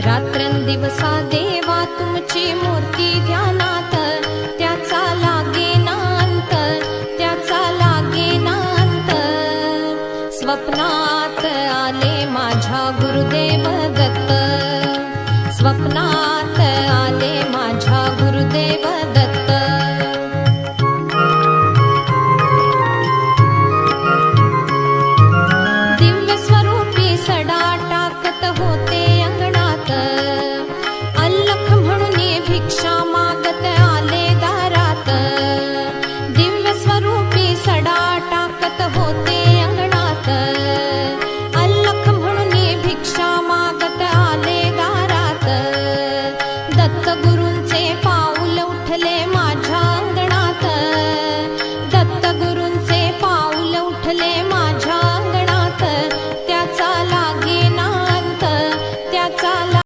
रात्रंदिवसा देवा तुमची मूर्ती ध्यानात, त्याचा लागेनांत, त्याचा लागेनांत। स्वप्नात आले माझ्या गुरुदेव दत्त, स्वप्नात आले